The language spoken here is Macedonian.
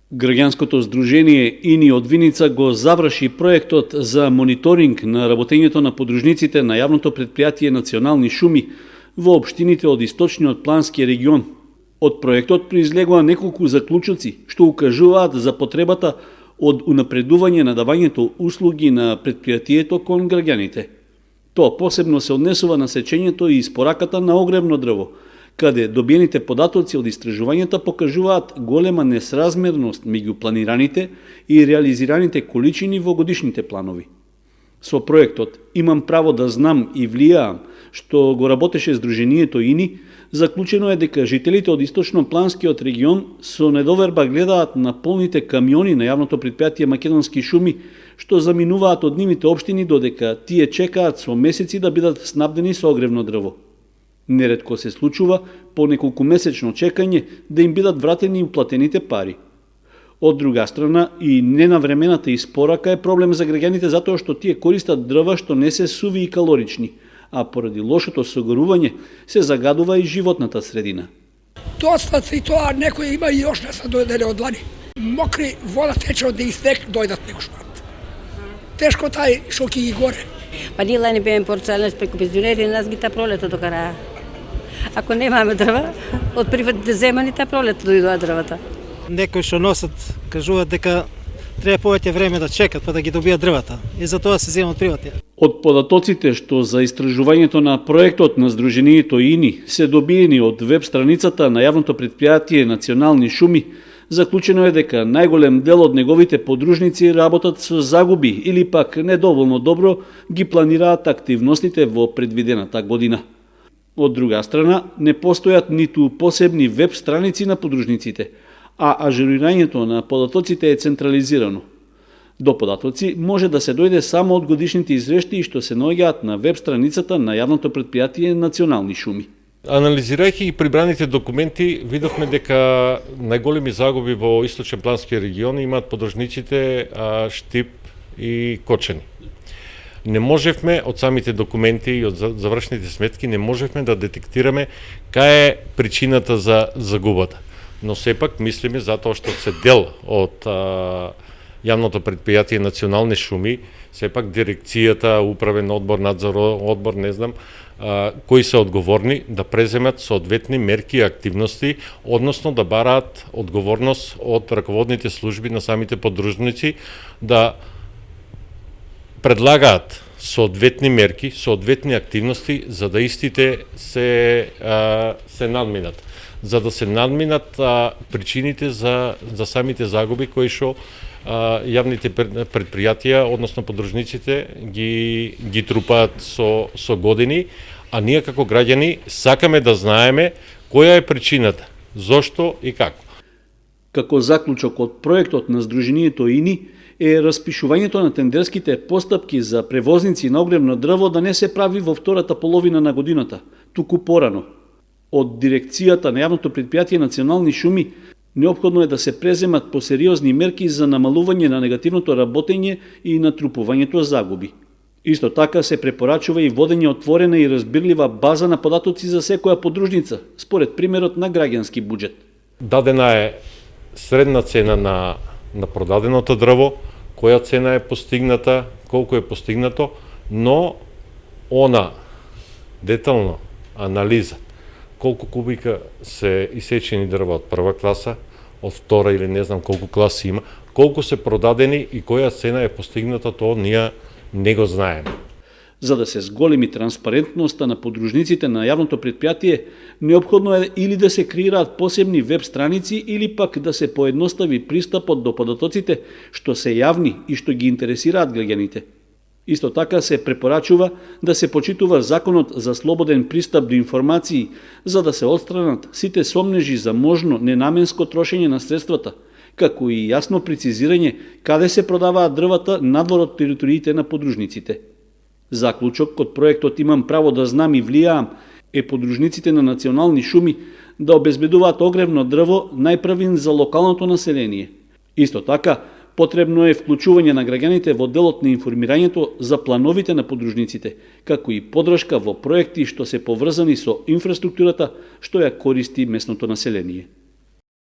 Граѓанското здружение ИНИ од Виница го заврши проектот за мониторинг на работењето на подружниците на јавното претпријатие Национални шуми во општините од источниот плански регион. Од проектот произлегува неколку заклучоци што укажуваат за потребата од унапредување на давањето услуги на претпријатието кон граѓаните. Тоа посебно се однесува на сечењето и испораката на огревно дрво, каде добиените податоци од истражувањата покажуваат голема несразмерност меѓу планираните и реализираните количини во годишните планови. Со проектот "Имам право да знам и влијаам", што го работеше Здруженијето ИНИ, заклучено е дека жителите од источно-планскиот регион со недоверба гледаат на полните камиони на јавното претпријатие Македонски шуми, што заминуваат од нивните општини додека тие чекаат со месеци да бидат снабдени со огревно дрво. Неретко се случува по неколку месечно чекање да им бидат вратени уплатените пари. Од друга страна, и ненавремената испорака е проблем за граѓаните затоа што тие користат дрва што не се суви и калорични, а поради лошото согорување се загадува и животната средина. Достат и тоа некои има и још не се дојделе од лани. Мокри вода тече од истек дојдат него шпат. Тешко тај што ќе ги горе. Па ние лани беме порцални преку пензионери, нас ги та пролето докара. Ако немаме дрва, од приватните земјани та пролето дојдоа дрвата. Некои што носат кажуваат дека треба повеќе време да чекат па да ги добијат дрвата и затоа се земат приватни. Од податоците што за истражувањето на проектот на Здруженијето ИНИ се добиени од веб страницата на јавното претпријатие Национални шуми, заклучено е дека најголем дел од неговите подружници работат со загуби или пак недоволно добро ги планираат активностите во предвидената година. Од друга страна, не постојат ниту посебни веб страници на подружниците, а ажурирањето на податоците е централизирано. До податоци може да се дојде само од годишните извештаи што се наоѓаат на веб страницата на јавното претпријатие Национални шуми. Анализирајќи ги прибраните документи, видовме дека најголеми загуби во источен плански регион имаат подружниците Штип и Кочани. Не можевме од самите документи и од завршните сметки не можевме да детектираме кај е причината за загубата. Но сепак мислиме затоа што се дел од јавното претпријатие Национални шуми, сепак дирекцијата, управен одбор, надзор одбор, не знам, кои се одговорни да преземат соодветни мерки и активности, односно да бараат одговорност од раководните служби на самите подружници, да предлагаат соодветни мерки, соодветни активности, за да истите се надминат. За да се надминат причините за самите загуби кои што јавните претпријатија, односно подружниците, ги трупаат со години, а ние како граѓани сакаме да знаеме која е причината, зошто и како. Како заклучок од проектот на Здруженијето ИНИ е распишувањето на тендерските постапки за превозници на огревно дрво да не се прави во втората половина на годината, туку порано. Од дирекцијата на јавното претпријатие Национални шуми неопходно е да се преземат посериозни мерки за намалување на негативното работење и натрупувањето загуби. Исто така се препорачува и водење отворена и разбирлива база на податоци за секоја подружница, според примерот на граѓански буџет. Дадена е средна цена на продаденото дрво, која цена е постигната, колку е постигнато, но она детално анализа колку кубика се исечени дрва од прва класа, од втора или не знам колку класи има, колку се продадени и која цена е постигната, тоа ние не го знаеме. За да се зголеми транспарентноста на подружниците на јавното претпријатие, неопходно е или да се креираат посебни веб страници или пак да се поедностави пристапот до податоците што се јавни и што ги интересираат граѓаните. Исто така се препорачува да се почитува законот за слободен пристап до информации, за да се отстранат сите сомнежи за можно ненаменско трошење на средствата, како и јасно прецизирање каде се продаваат дрвата надвор од териториите на подружниците. Заклучок од проектот "Имам право да знам и влијаам" е подружниците на Национални шуми да обезбедуваат огревно дрво најпрвин за локалното население. Исто така, потребно е вклучување на граѓаните во делот на информирањето за плановите на подружниците, како и подршка во проекти што се поврзани со инфраструктурата што ја користи местното население.